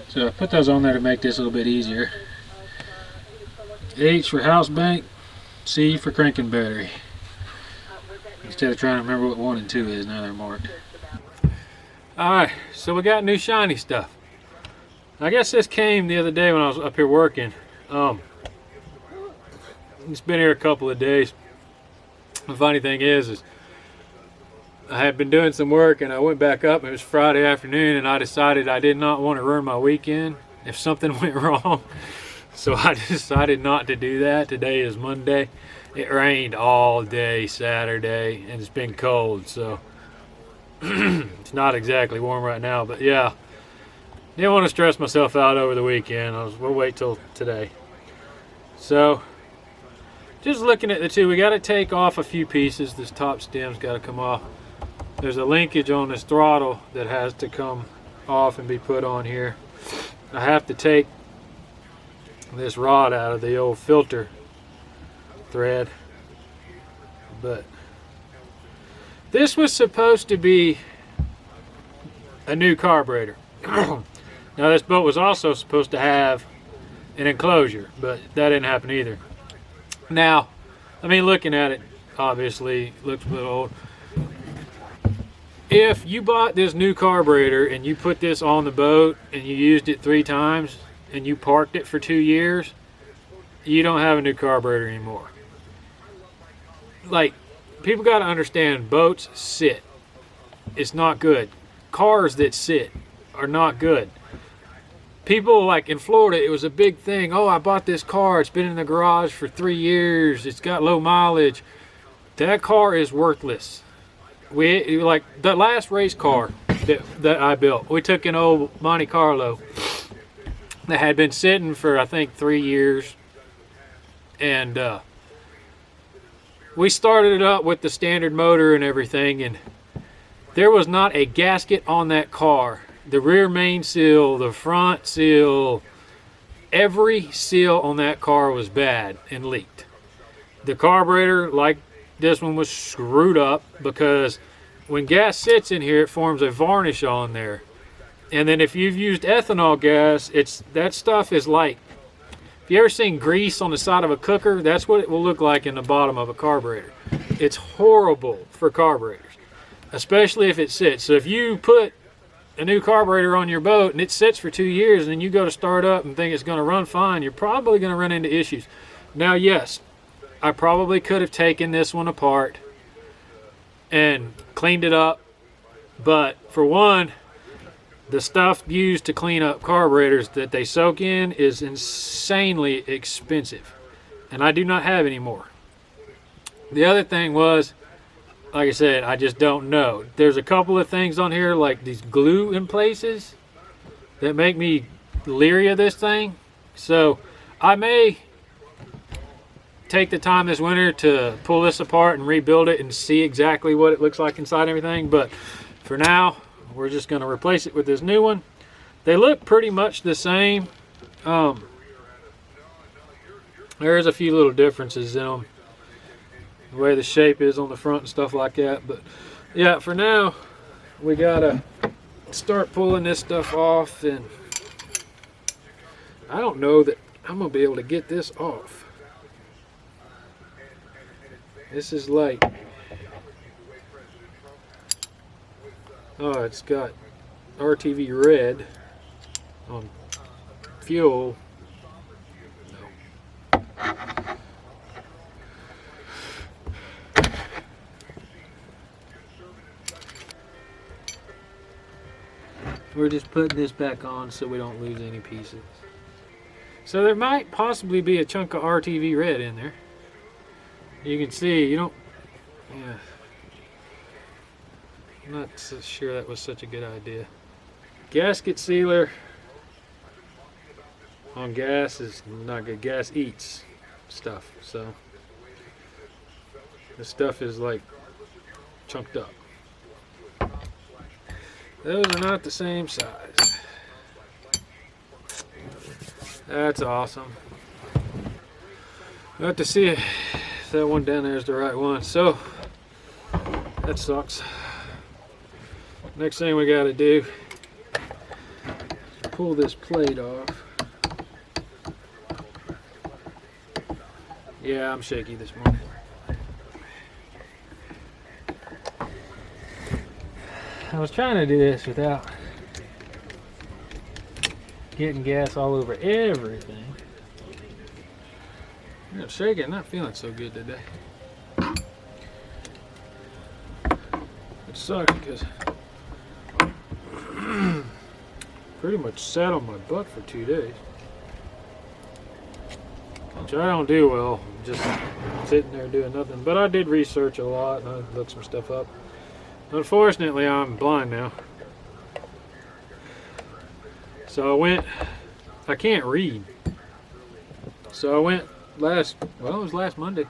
So I put those on there to make this a little bit easier. H for house bank, C for cranking battery. Instead of trying to remember what 1 and 2 is, now they're marked. Alright, so we got new shiny stuff. I guess this came the other day when I was up here working. It's been here a couple of days. The funny thing is I had been doing some work and I went back up and it was Friday afternoon and I decided I did not want to ruin my weekend if something went wrong. So I decided not to do that. Today is Monday. It rained all day Saturday and it's been cold, so it's not exactly warm right now, but yeah. Didn't want to stress myself out over the weekend. We'll wait till today. So just looking at the two, we got to take off a few pieces. This top stem's got to come off. There's a linkage on this throttle that has to come off and be put on here. I have to take this rod out of the old filter thread, but this was supposed to be a new carburetor. Now this boat was also supposed to have an enclosure, but that didn't happen either. Now, I mean, looking at it, obviously looks a bit old. If you bought this new carburetor and you put this on the boat and you used it 3 times and you parked it for 2 years, you don't have a new carburetor anymore. Like, people got to understand, boats sit. It's not good. Cars that sit are not good. People, like in Florida, it was a big thing. Oh, I bought this car. It's been in the garage for 3 years. It's got low mileage. That car is worthless. Like the last race car that I built, we took an old Monte Carlo that had been sitting for, I think, 3 years. And we started it up with the standard motor and everything, and there was not a gasket on that car. The rear main seal, the front seal, every seal on that car was bad and leaked. The carburetor, like this one, was screwed up because when gas sits in here, it forms a varnish on there. And then if you've used ethanol gas, that stuff is like, if you ever seen grease on the side of a cooker, that's what it will look like in the bottom of a carburetor. It's horrible for carburetors, especially if it sits. So if you put a new carburetor on your boat and it sits for 2 years and then you go to start up and think it's going to run fine, you're probably going to run into issues. Now, yes, I probably could have taken this one apart and cleaned it up, but for one, the stuff used to clean up carburetors that they soak in is insanely expensive, and I do not have any more. The other thing was, like I said, I just don't know. There's a couple of things on here, like these glue in places, that make me leery of this thing. So I may take the time this winter to pull this apart and rebuild it and see exactly what it looks like inside and everything. But for now, we're just going to replace it with this new one. They look pretty much the same. There's a few little differences in them, the way the shape is on the front and stuff like that. But yeah, for now, we gotta start pulling this stuff off, and I don't know that I'm gonna be able to get this off. This is like, oh, it's got RTV red on fuel. No. We're just putting this back on so we don't lose any pieces. So there might possibly be a chunk of RTV red in there. You can see, yeah. I'm not so sure that was such a good idea. Gasket sealer on gas is not good. Gas eats stuff, so this stuff is like chunked up. Those are not the same size. That's awesome. We'll have to see if that one down there is the right one. So that sucks. Next thing we got to do is pull this plate off. Yeah, I'm shaky this morning. I was trying to do this without getting gas all over everything. I'm shaking, not feeling so good today. It sucks because pretty much sat on my butt for 2 days. Which I don't do well, just sitting there doing nothing. But I did research a lot and I looked some stuff up. Unfortunately, I'm blind now. So I can't read. So I went it was last Monday.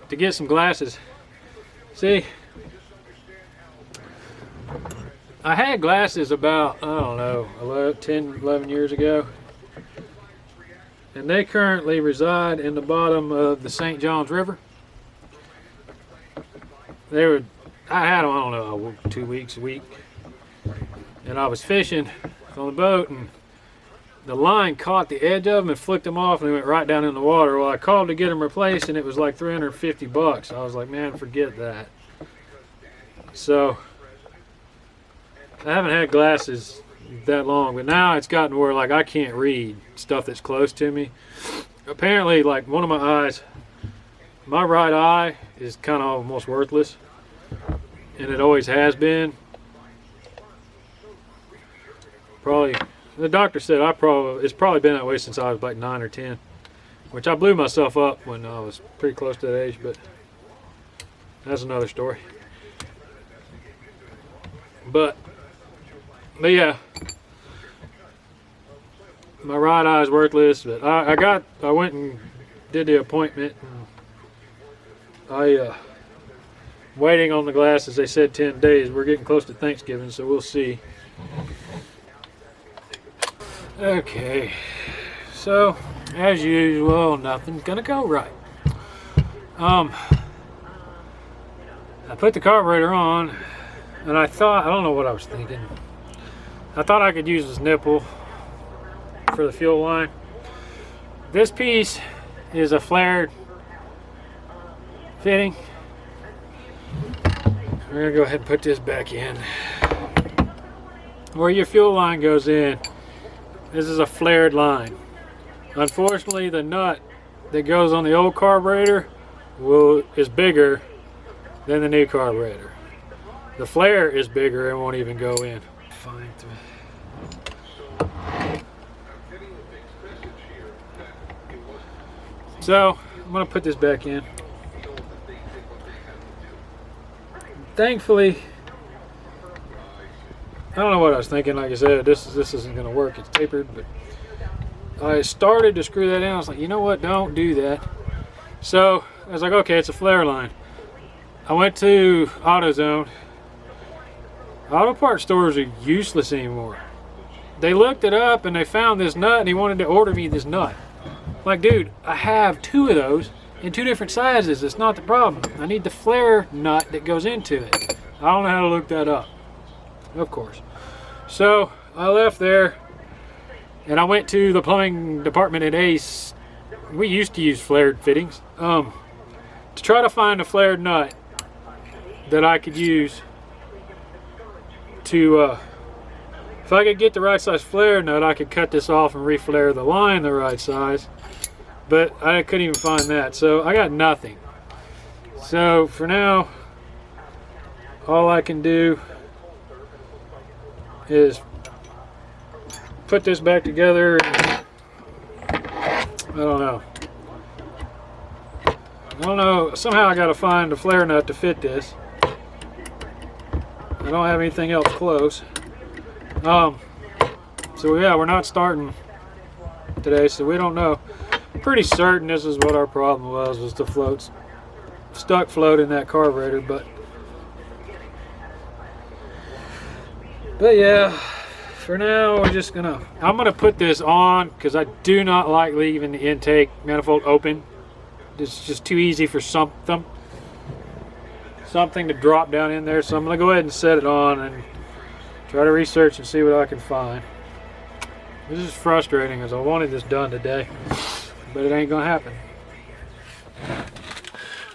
To get some glasses. See, I had glasses about, I don't know, 10, 11 years ago. And they currently reside in the bottom of the St. Johns River. I had them, I don't know, 2 weeks, a week. And I was fishing on the boat and the line caught the edge of them and flicked them off and they went right down in the water. Well, I called to get them replaced and it was like $350. I was like, man, forget that. So I haven't had glasses that long, but now it's gotten where like I can't read stuff that's close to me. Apparently, like one of my eyes, my right eye is kind of almost worthless, and it always has been. Probably, the doctor said it's probably been that way since I was like 9 or 10, which I blew myself up when I was pretty close to that age, but that's another story. But yeah, my right eye is worthless, but I went and did the appointment. And waiting on the glasses. They said 10 days. We're getting close to Thanksgiving, so we'll see. Okay, so as usual, nothing's gonna go right. I put the carburetor on, and I don't know what I was thinking. I thought I could use this nipple for the fuel line. This piece is a flared fitting. We're gonna go ahead and put this back in. Where your fuel line goes in, this is a flared line. Unfortunately, the nut that goes on the old carburetor is bigger than the new carburetor. The flare is bigger and won't even go in. Fine. So I'm gonna put this back in. Thankfully, I don't know what I was thinking. Like I said, this isn't gonna work. It's tapered, but I started to screw that in. I was like, you know what? Don't do that. So I was like, okay, it's a flare line. I went to AutoZone. Auto parts stores are useless anymore. They looked it up and they found this nut and he wanted to order me this nut. Like, dude, I have 2 of those in 2 different sizes. It's not the problem. I need the flare nut that goes into it. I don't know how to look that up, of course. So I left there and I went to the plumbing department at Ace. We used to use flared fittings to try to find a flared nut that I could use to if I could get the right size flare nut, I could cut this off and reflare the line the right size, but I couldn't even find that, so I got nothing. So for now, all I can do is put this back together and, I don't know, somehow I gotta find a flare nut to fit this. I don't have anything else close. So yeah, we're not starting today, so we don't know. Pretty certain this is what our problem was the stuck float in that carburetor, but yeah, for now we're just I'm gonna put this on because I do not like leaving the intake manifold open. It's just too easy for something. something to drop down in there, so I'm going to go ahead and set it on and try to research and see what I can find. This is frustrating as I wanted this done today, but it ain't going to happen.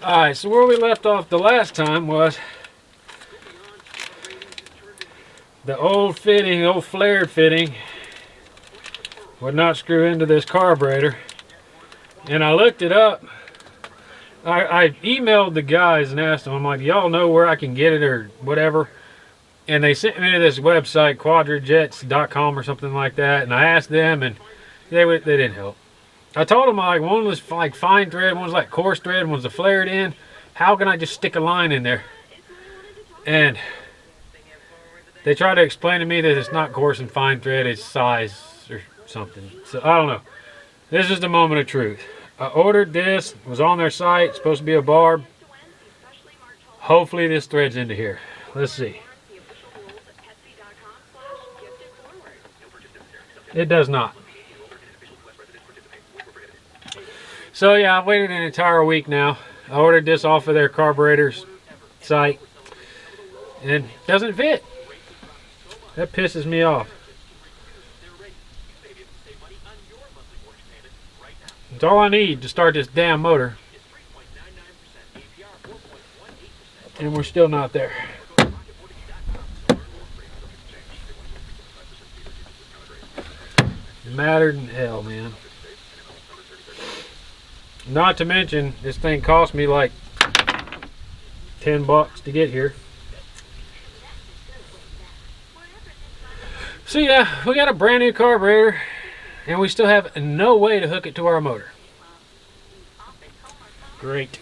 Alright, so where we left off the last time was the old fitting, old flared fitting would not screw into this carburetor. And I looked it up. I emailed the guys and asked them, I'm like, y'all know where I can get it or whatever? And they sent me to this website, quadrajets.com or something like that. And I asked them, and they didn't help. I told them, like, one was like fine thread, one was like coarse thread, one was a flared end. How can I just stick a line in there? And they tried to explain to me that it's not coarse and fine thread, it's size or something. So I don't know. This is the moment of truth. I ordered this, it was on their site, it's supposed to be a barb. Hopefully this threads into here. Let's see. It does not. So yeah, I've waited an entire week now. I ordered this off of their carburetor's site and it doesn't fit. That pisses me off. It's all I need to start this damn motor. And we're still not there. Madder than hell, man. Not to mention, this thing cost me like $10 to get here. So yeah, we got a brand new carburetor and we still have no way to hook it to our motor. Great.